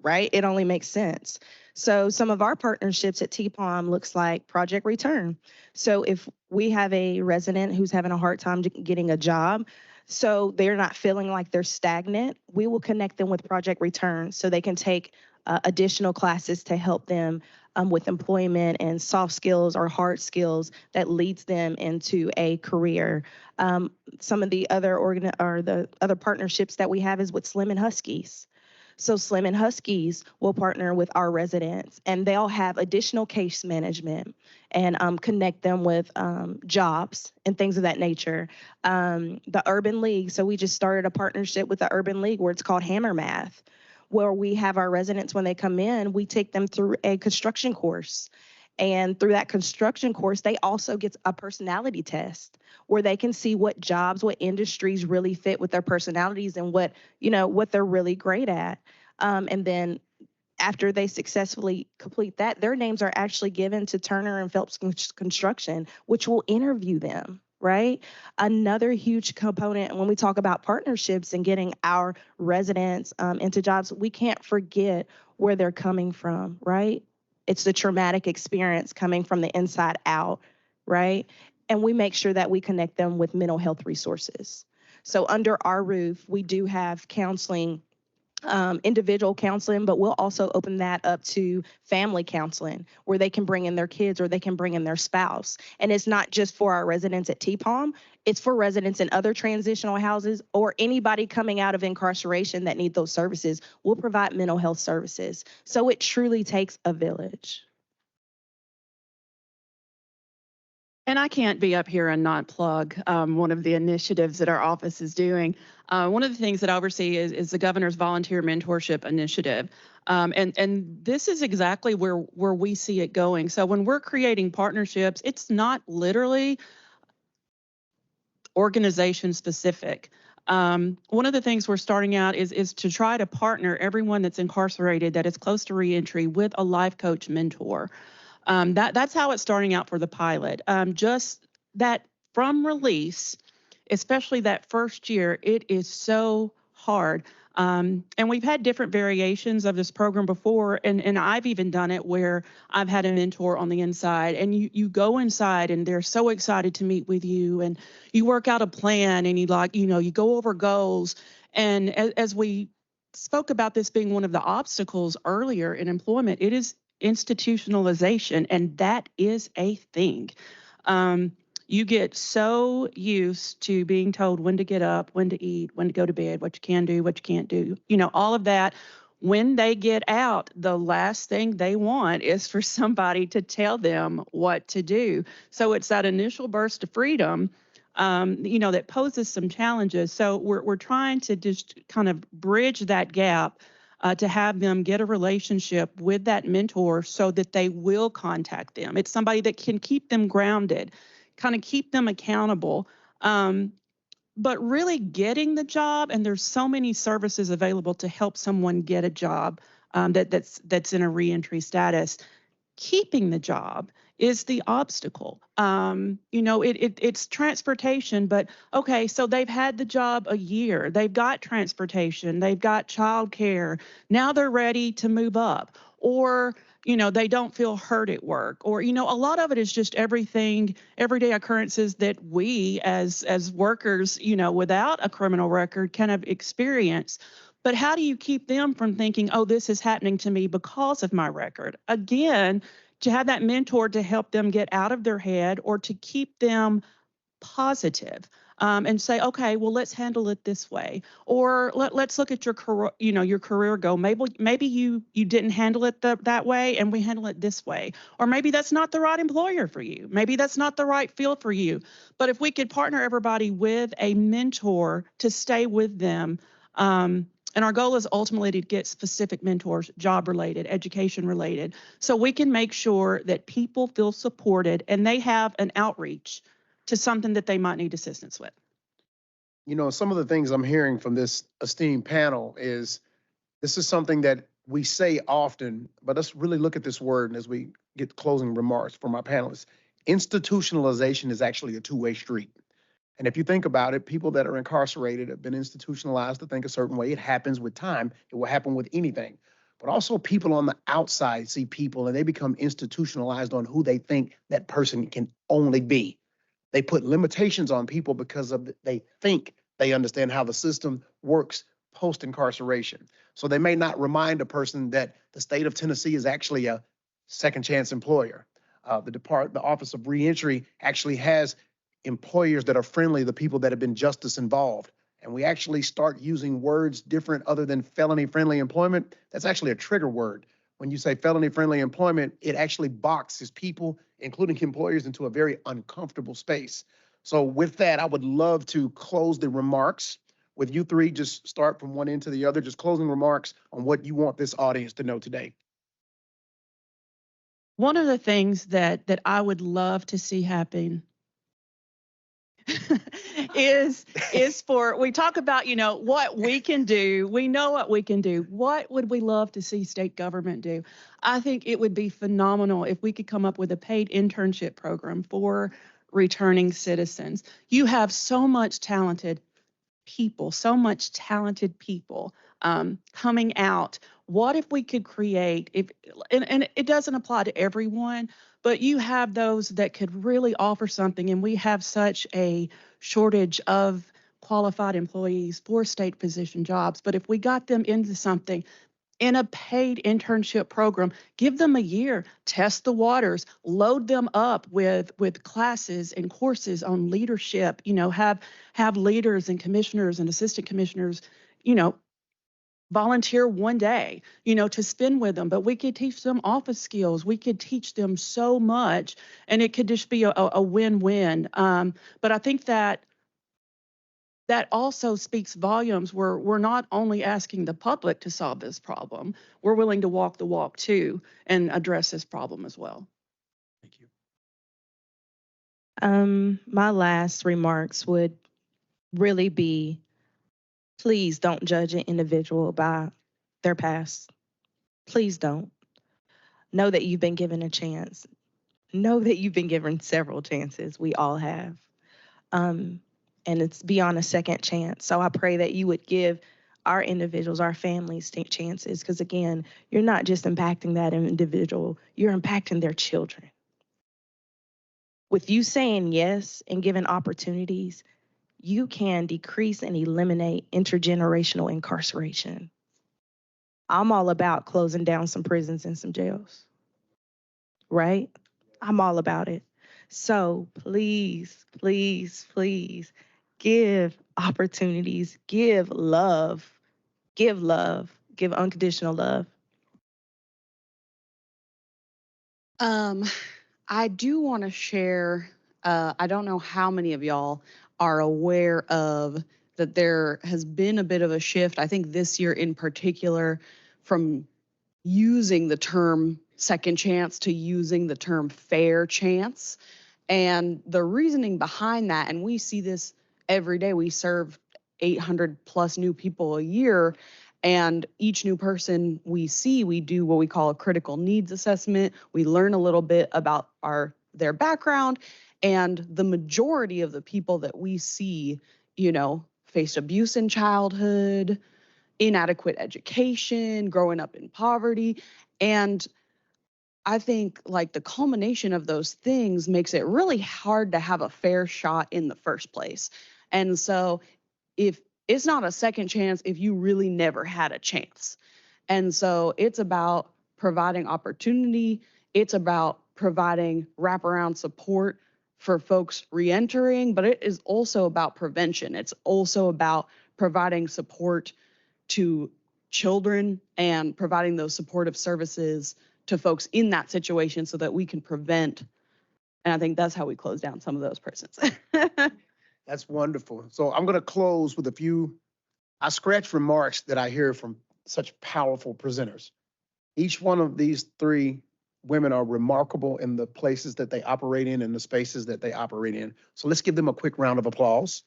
right? It only makes sense. So some of our partnerships at TPOM looks like Project Return. So if we have a resident who's having a hard time getting a job, so they're not feeling like they're stagnant, we will connect them with Project Return so they can take additional classes to help them with employment and soft skills or hard skills that leads them into a career. Some of the other partnerships that we have is with Slim and Huskies. So Slim and Huskies will partner with our residents and they'll have additional case management and connect them with jobs and things of that nature. The Urban League, so we just started a partnership with the Urban League where it's called Hammer Math, where we have our residents, when they come in, we take them through a construction course. And through that construction course, they also get a personality test where they can see what jobs, what industries really fit with their personalities and what they're really great at. And then after they successfully complete that, their names are actually given to Turner and Phelps Construction, which will interview them, right? Another huge component when we talk about partnerships and getting our residents into jobs, we can't forget where they're coming from, right? It's the traumatic experience coming from the inside out, right? And we make sure that we connect them with mental health resources. So under our roof, we do have counseling, individual counseling, but we'll also open that up to family counseling where they can bring in their kids or they can bring in their spouse. And it's not just for our residents at TPOM, it's for residents in other transitional houses or anybody coming out of incarceration that need those services. We'll provide mental health services. So it truly takes a village. And I can't be up here and not plug one of the initiatives that our office is doing. One of the things that I oversee is the governor's volunteer mentorship initiative. And this is exactly where we see it going. So when we're creating partnerships, it's not literally organization specific. One of the things we're starting out is to try to partner everyone that's incarcerated that is close to reentry with a life coach mentor. That's how it's starting out for the pilot. Just that from release, especially that first year, it is so hard. And we've had different variations of this program before, and I've even done it where I've had a mentor on the inside, and you go inside and they're so excited to meet with you, and you work out a plan, and you go over goals. And as we spoke about this being one of the obstacles earlier in employment, it is institutionalization, and that is a thing. You get so used to being told when to get up, when to eat, when to go to bed, what you can do, what you can't do, all of that. When they get out, the last thing they want is for somebody to tell them what to do. So it's that initial burst of freedom, that poses some challenges. So we're trying to just kind of bridge that gap, to have them get a relationship with that mentor so that they will contact them. It's somebody that can keep them grounded, kind of keep them accountable. But really getting the job, and there's so many services available to help someone get a job, that's in a reentry status. Keeping the job is the obstacle. It's transportation, but okay, so they've had the job a year, they've got transportation, they've got childcare, now they're ready to move up, or they don't feel hurt at work, or a lot of it is just everyday occurrences that we as workers, without a criminal record kind of experience. But how do you keep them from thinking, oh, this is happening to me because of my record? Again, to have that mentor to help them get out of their head, or to keep them positive, and say, okay, well, let's handle it this way. Or let's look at your career, your career goal. Maybe you didn't handle it that way, and we handle it this way. Or maybe that's not the right employer for you. Maybe that's not the right field for you. But if we could partner everybody with a mentor to stay with them, and our goal is ultimately to get specific mentors, job related, education related, so we can make sure that people feel supported and they have an outreach to something that they might need assistance with. Some of the things I'm hearing from this esteemed panel is this is something that we say often, but let's really look at this word as we get closing remarks from our panelists. Institutionalization is actually a two-way street. And if you think about it, people that are incarcerated have been institutionalized to think a certain way. It happens with time. It will happen with anything. But also people on the outside see people and they become institutionalized on who they think that person can only be. They put limitations on people because they think they understand how the system works post-incarceration. So they may not remind a person that the state of Tennessee is actually a second chance employer. The Office of Reentry actually has employers that are friendly, the people that have been justice involved. And we actually start using words different other than felony friendly employment. That's actually a trigger word. When you say felony friendly employment, it actually boxes people, including employers, into a very uncomfortable space. So with that, I would love to close the remarks with you three. Just start from one end to the other, just closing remarks on what you want this audience to know today. One of the things that I would love to see happen is we talk about, what we can do. We know what we can do. What would we love to see state government do? I think it would be phenomenal if we could come up with a paid internship program for returning citizens. You have so much talented people coming out. What if we could create, and it doesn't apply to everyone, but you have those that could really offer something, and we have such a shortage of qualified employees for state position jobs. But if we got them into something in a paid internship program, give them a year, test the waters, load them up with classes and courses on leadership, have leaders and commissioners and assistant commissioners, volunteer one day, to spend with them. But we could teach them office skills. We could teach them so much, and it could just be a win-win. But I think that also speaks volumes where we're not only asking the public to solve this problem, we're willing to walk the walk too and address this problem as well. Thank you. My last remarks would really be, please don't judge an individual by their past. Please don't. Know that you've been given a chance. Know that you've been given several chances. We all have. And it's beyond a second chance. So I pray that you would give our individuals, our families' chances. Because again, you're not just impacting that individual, you're impacting their children. With you saying yes and giving opportunities, you can decrease and eliminate intergenerational incarceration. I'm all about closing down some prisons and some jails, right? I'm all about it. So please, please, please give opportunities, give love, give love, give unconditional love. I do want to share, I don't know how many of y'all are aware of that there has been a bit of a shift, I think this year in particular, from using the term second chance to using the term fair chance. And the reasoning behind that, and we see this every day, we serve 800 plus new people a year. And each new person we see, we do what we call a critical needs assessment. We learn a little bit about their background. And the majority of the people that we see, faced abuse in childhood, inadequate education, growing up in poverty. And I think like the culmination of those things makes it really hard to have a fair shot in the first place. And so if it's not a second chance if you really never had a chance. And so it's about providing opportunity. It's about providing wraparound support for folks reentering, but it is also about prevention. It's also about providing support to children and providing those supportive services to folks in that situation so that we can prevent. And I think that's how we close down some of those prisons. That's wonderful. So I'm going to close with a few, I scratch remarks that I hear from such powerful presenters. Each one of these three women are remarkable in the places that they operate in and the spaces that they operate in. So let's give them a quick round of applause.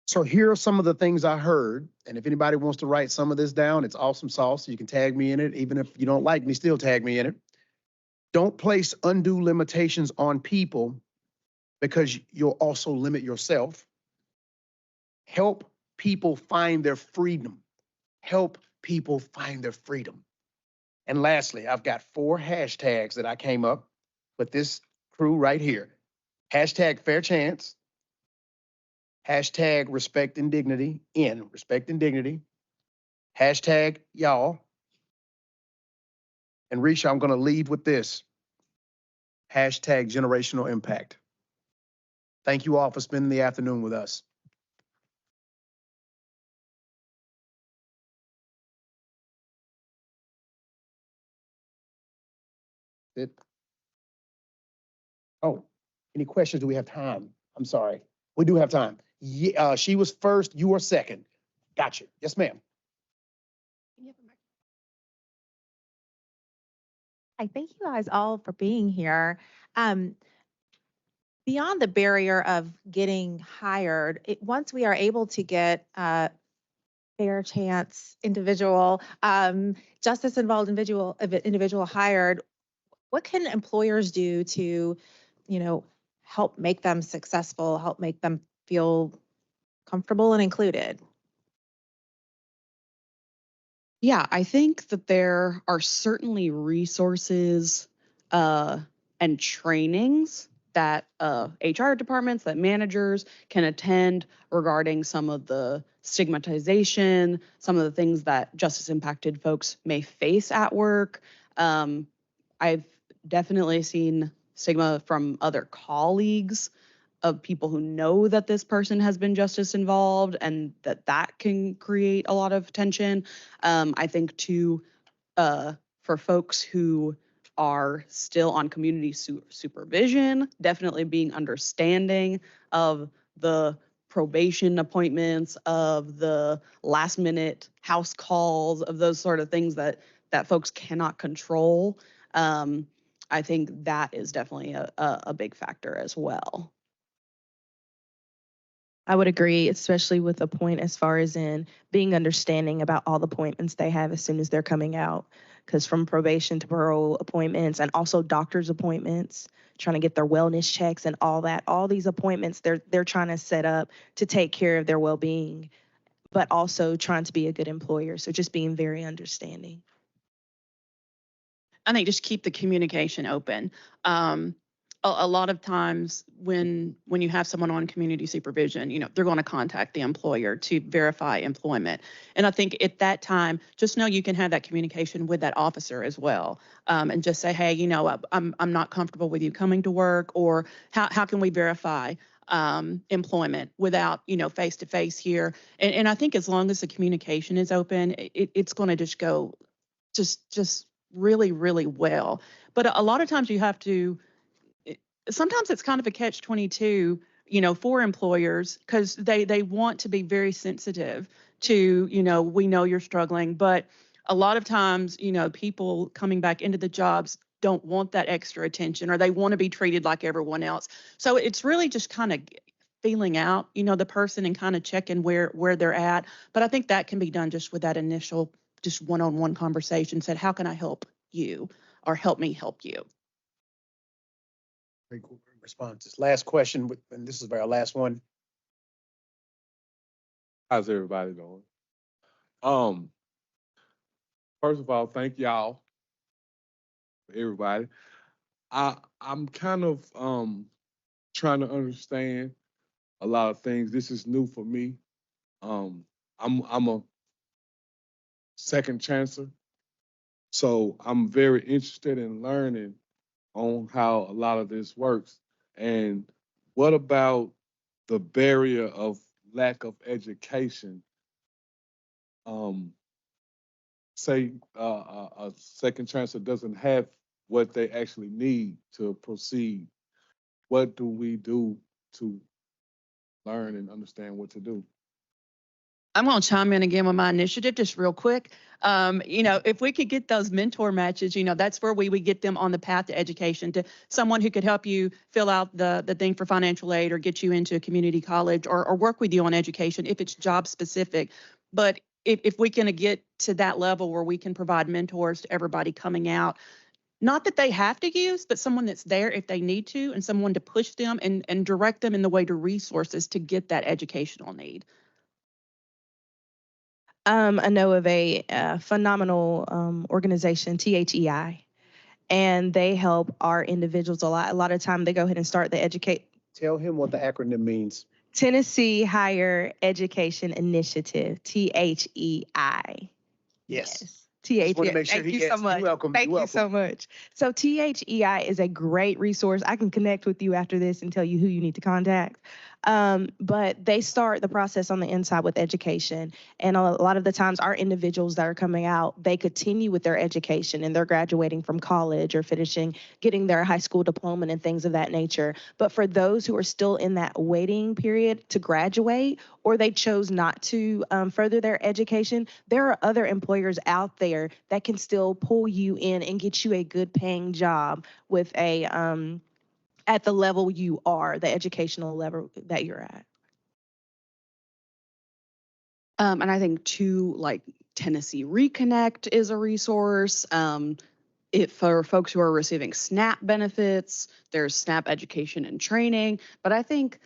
So here are some of the things I heard. And if anybody wants to write some of this down, it's awesome sauce. You can tag me in it. Even if you don't like me, still tag me in it. Don't place undue limitations on people because you'll also limit yourself. Help people find their freedom. Help people find their freedom. And lastly, I've got 4 hashtags that I came up with this crew right here. Hashtag fair chance. Hashtag respect and dignity. Respect and dignity. Hashtag y'all. And Risha, I'm going to leave with this. Hashtag generational impact. Thank you all for spending the afternoon with us. Oh, any questions? Do we have time? I'm sorry. We do have time. Yeah, she was first. You were second. Gotcha. Yes, ma'am. Hi, thank you guys all for being here. Beyond the barrier of getting hired, once we are able to get fair chance individual, justice involved individual hired, what can employers do to, help make them successful, help make them feel comfortable and included? Yeah, I think that there are certainly resources and trainings that HR departments, that managers can attend regarding some of the stigmatization, some of the things that justice impacted folks may face at work. I've definitely seen stigma from other colleagues of people who know that this person has been justice involved and that can create a lot of tension. I think too, for folks who are still on community supervision, definitely being understanding of the probation appointments, of the last minute house calls, of those sort of things that folks cannot control. I think that is definitely a big factor as well. I would agree, especially with the point as far as in being understanding about all the appointments they have as soon as they're coming out. because from probation to parole appointments and also doctor's appointments, trying to get their wellness checks and all that, all these appointments they're trying to set up to take care of their well-being, but also trying to be a good employer. So just being very understanding. I think just keep the communication open. A lot of times when you have someone on community supervision, they're going to contact the employer to verify employment. And I think at that time, just know you can have that communication with that officer as well, and just say, hey, I'm not comfortable with you coming to work, or how can we verify employment without face to face here. And I think as long as the communication is open, it's going to just go just really, really well. But a lot of times you have to, sometimes it's kind of a catch-22, for employers, because they want to be very sensitive to, we know you're struggling, but a lot of times, people coming back into the jobs don't want that extra attention, or they want to be treated like everyone else. So it's really just kind of feeling out, the person and kind of checking where they're at. But I think that can be done just with that initial, just one-on-one conversation, said, how can I help you, or help me help you? Very cool responses. Last question, and this is our last one. How's everybody doing? First of all, thank y'all, everybody. I'm kind of trying to understand a lot of things. This is new for me. I'm a second chancer, so I'm very interested in learning on how a lot of this works. And what about the barrier of lack of education? Say a second chancer doesn't have what they actually need to proceed. What do we do to learn and understand what to do? I'm going to chime in again with my initiative just real quick. If we could get those mentor matches, that's where we would get them on the path to education, to someone who could help you fill out the thing for financial aid, or get you into a community college, or work with you on education if it's job specific. But if we can get to that level where we can provide mentors to everybody coming out, not that they have to use, but someone that's there if they need to, and someone to push them and direct them in the way to resources to get that educational need. I know of a phenomenal organization, THEI, and they help our individuals a lot. A lot of time they go ahead and start the educate. Tell him what the acronym means. Tennessee Higher Education Initiative, THEI. Yes. THEI. Just want to make sure Thank he you so gets. much. You're welcome. Thank You're you so much. So THEI is a great resource. I can connect with you after this and tell you who you need to contact. But they start the process on the inside with education. And a lot of the times our individuals that are coming out, they continue with their education and they're graduating from college or getting their high school diploma and things of that nature. But for those who are still in that waiting period to graduate, or they chose not to further their education, there are other employers out there that can still pull you in and get you a good paying job with at the level you are, the educational level that you're at. And I think too, like Tennessee Reconnect is a resource. For folks who are receiving SNAP benefits, there's SNAP education and training. But I think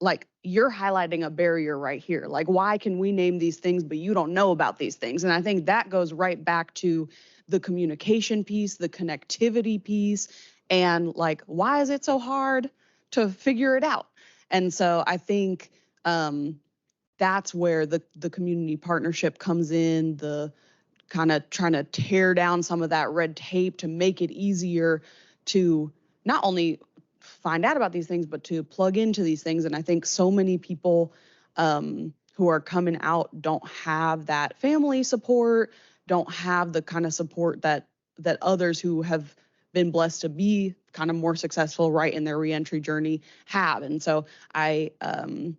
like you're highlighting a barrier right here. Like, why can we name these things, but you don't know about these things? And I think that goes right back to the communication piece, the connectivity piece, and like, why is it so hard to figure it out? And so I think that's where the community partnership comes in, the kind of trying to tear down some of that red tape to make it easier to not only find out about these things, but to plug into these things. And I think so many people who are coming out don't have that family support, don't have the kind of support that others who have been blessed to be kind of more successful right in their reentry journey have. And so I'm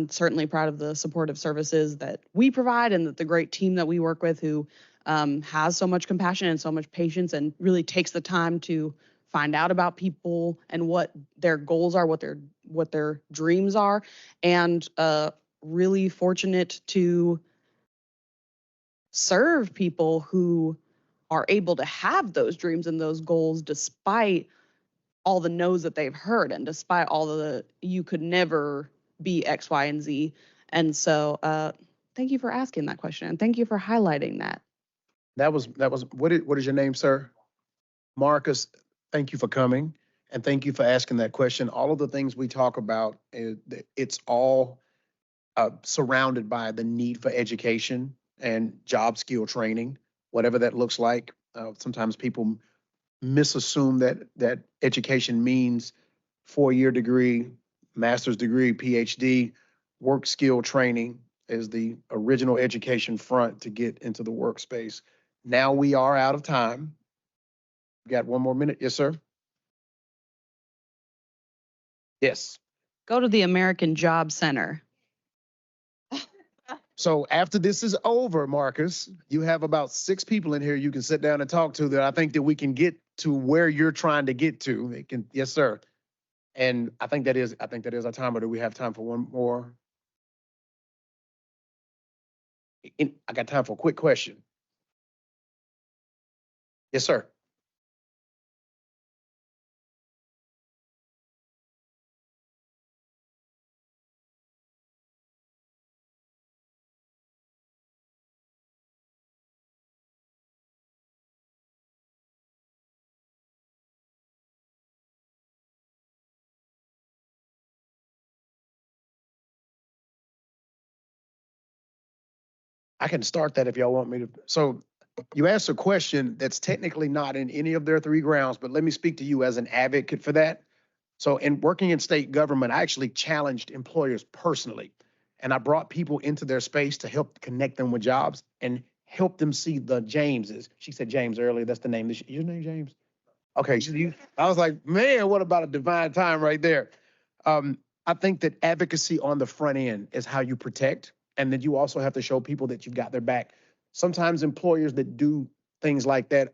certainly proud of the supportive services that we provide, and that the great team that we work with who has so much compassion and so much patience and really takes the time to find out about people and what their goals are, what their dreams are, and really fortunate to serve people who are able to have those dreams and those goals despite all the no's that they've heard and despite all of the you could never be X, Y, and Z. And so thank you for asking that question and thank you for highlighting that. That was, what is your name, sir? Marcus, thank you for coming and thank you for asking that question. All of the things we talk about, it's all surrounded by the need for education and job skill training, whatever that looks like. Sometimes people misassume that education means 4-year degree, master's degree, PhD. Work skill training is the original education front to get into the workspace. Now we are out of time. We got 1 more minute. Yes, sir. Yes. Go to the American Job Center. So after this is over, Marcus, you have about 6 people in here you can sit down and talk to that I think that we can get to where you're trying to get to. It can, yes, sir. And I think that is our time. Or do we have time for one more? I got time for a quick question. Yes, sir. I can start that if y'all want me to. So you asked a question that's technically not in any of their 3 grounds, but let me speak to you as an advocate for that. So in working in state government, I actually challenged employers personally, and I brought people into their space to help connect them with jobs and help them see the Jameses. She said James earlier. That's the name. Your name James? Okay. I was like, man, what about a divine time right there? I think that advocacy on the front end is how you protect, and then you also have to show people that you've got their back. Sometimes employers that do things like that,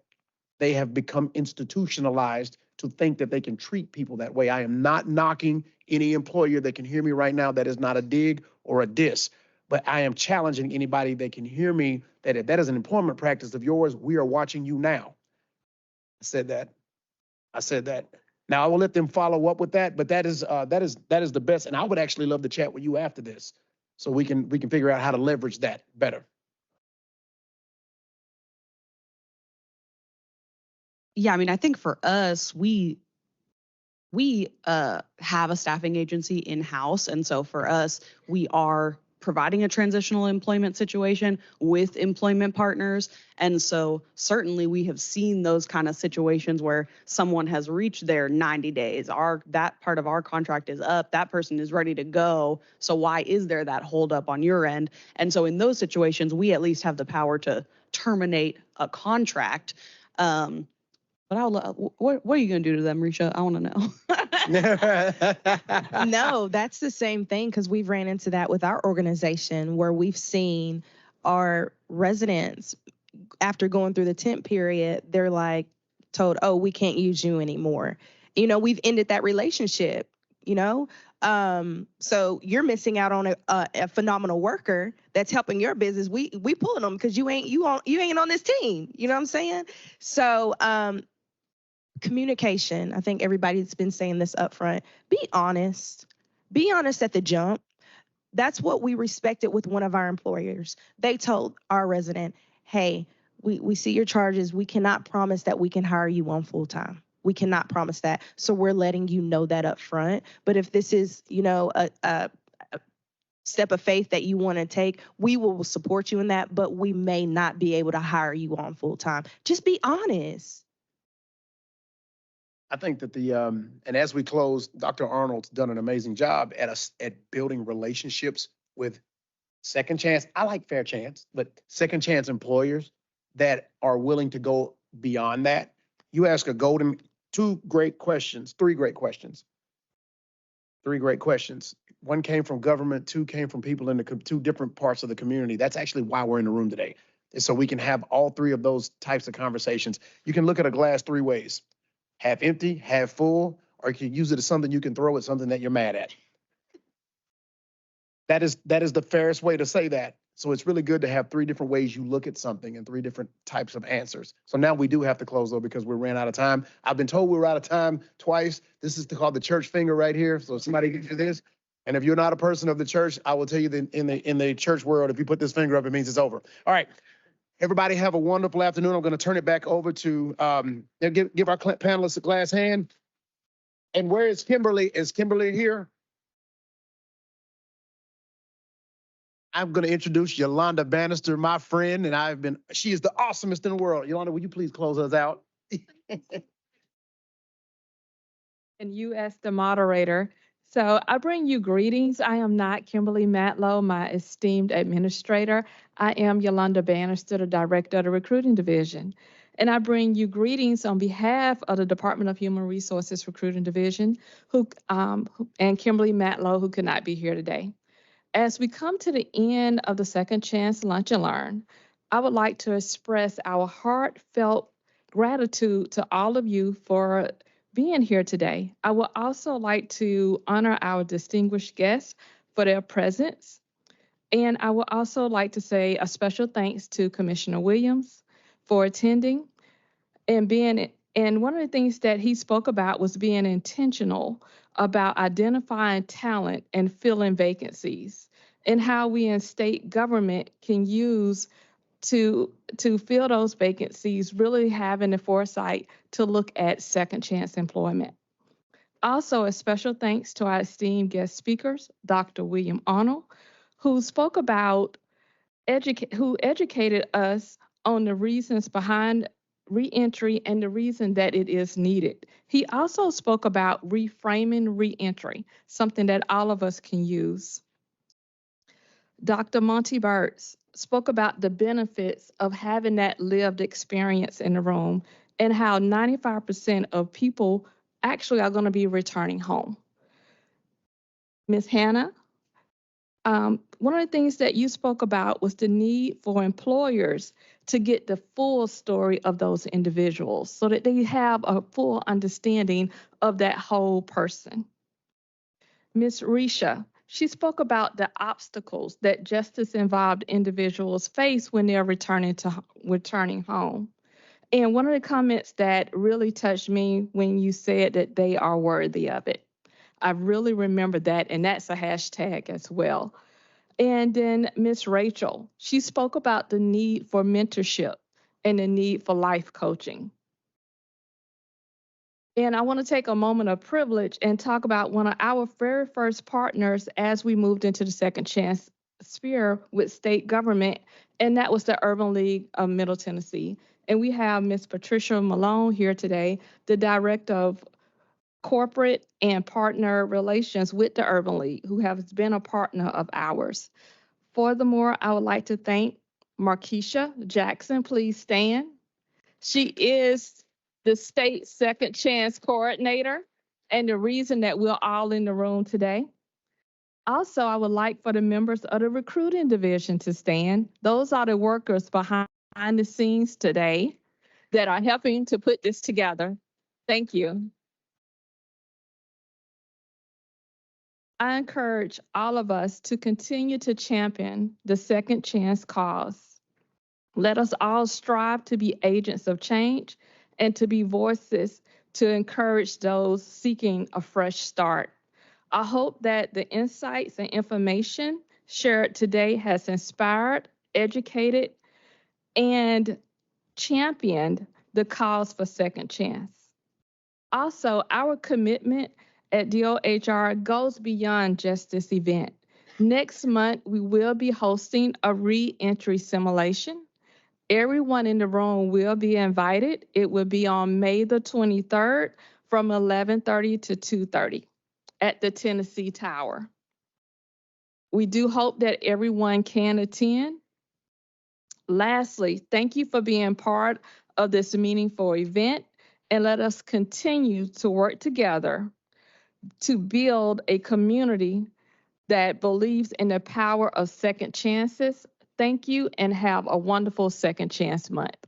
they have become institutionalized to think that they can treat people that way. I am not knocking any employer that can hear me right now. That is not a dig or a diss, but I am challenging anybody that can hear me that if that is an employment practice of yours, we are watching you now. I said that. Now I will let them follow up with that, but that is the best. And I would actually love to chat with you after this, so we can figure out how to leverage that better. Yeah, I mean, I think for us, we have a staffing agency in-house. And so for us, we are providing a transitional employment situation with employment partners. And so certainly we have seen those kind of situations where someone has reached their 90 days. That part of our contract is up. That person is ready to go. So why is there that holdup on your end? And so in those situations, we at least have the power to terminate a contract. But what are you going to do to them, Risha? I want to know. No, that's the same thing, because we've ran into that with our organization where we've seen our residents, after going through the temp period, they're like told, oh, we can't use you anymore. We've ended that relationship, so you're missing out on a phenomenal worker that's helping your business. We pulling them because you ain't on this team. You know what I'm saying? So, communication. I think everybody's been saying this up front. Be honest. Be honest at the jump. That's what we respected with one of our employers. They told our resident, hey, we see your charges. We cannot promise that we can hire you on full time. We cannot promise that. So we're letting you know that up front. But if this is, a step of faith that you want to take, we will support you in that, but we may not be able to hire you on full time. Just be honest. I think that and as we close, Dr. Arnold's done an amazing job at building relationships with second chance. I like fair chance, but second chance employers that are willing to go beyond that. You ask three great questions. One came from government, 2 came from people in the 2 different parts of the community. That's actually why we're in the room today, is so we can have all 3 of those types of conversations. You can look at a glass 3 ways. Half empty, half full, or you can use it as something you can throw at something that you're mad at. That is the fairest way to say that. So it's really good to have 3 different ways you look at something and 3 different types of answers. So now we do have to close though because we ran out of time. I've been told we were out of time twice. This is called the church finger right here. So if somebody gives you this, and if you're not a person of the church, I will tell you that in the church world, if you put this finger up, it means it's over. All right. Everybody have a wonderful afternoon. I'm going to turn it back over to give our panelists a glass hand. And where is Kimberly? Is Kimberly here? I'm going to introduce Yolanda Bannister, my friend, and she is the awesomest in the world. Yolanda, will you please close us out? And you as the moderator. So I bring you greetings. I am not Kimberly Matlow, my esteemed administrator. I am Yolanda Bannister, the director of the recruiting division. And I bring you greetings on behalf of the Department of Human Resources Recruiting Division, and Kimberly Matlow, who could not be here today. As we come to the end of the Second Chance Lunch and Learn, I would like to express our heartfelt gratitude to all of you for being here today. I would also like to honor our distinguished guests for their presence. And I would also like to say a special thanks to Commissioner Williams for attending and one of the things that he spoke about was being intentional about identifying talent and filling vacancies, and how we in state government can use to fill those vacancies, really having the foresight to look at second chance employment. Also, a special thanks to our esteemed guest speakers, Dr. William Arnold, who spoke about who educated us on the reasons behind reentry and the reason that it is needed. He also spoke about reframing reentry, something that all of us can use. Dr. Monty Burts spoke about the benefits of having that lived experience in the room and how 95% of people actually are going to be returning home. Ms. Hannah, one of the things that you spoke about was the need for employers to get the full story of those individuals so that they have a full understanding of that whole person. Ms. Risha, she spoke about the obstacles that justice-involved individuals face when they're returning home. And one of the comments that really touched me when you said that they are worthy of it. I really remember that, and that's a hashtag as well. And then Miss Rachel, she spoke about the need for mentorship and the need for life coaching. And I want to take a moment of privilege and talk about one of our very first partners as we moved into the second chance sphere with state government, and that was the Urban League of Middle Tennessee. And we have Miss Patricia Malone here today, the Director of Corporate and Partner Relations with the Urban League, who has been a partner of ours. Furthermore, I would like to thank Markeisha Jackson. Please stand. She is the state second chance coordinator and the reason that we're all in the room today. Also, I would like for the members of the recruiting division to stand. Those are the workers behind the scenes today that are helping to put this together. Thank you. I encourage all of us to continue to champion the second chance cause. Let us all strive to be agents of change and to be voices to encourage those seeking a fresh start. I hope that the insights and information shared today has inspired, educated, and championed the cause for second chance. Also, our commitment at DOHR goes beyond just this event. Next month, we will be hosting a re-entry simulation. Everyone in the room will be invited. It will be on May the 23rd from 11:30 to 2:30 at the Tennessee Tower. We do hope that everyone can attend. Lastly, thank you for being part of this meaningful event, and let us continue to work together to build a community that believes in the power of second chances. Thank you and have a wonderful Second Chance Month.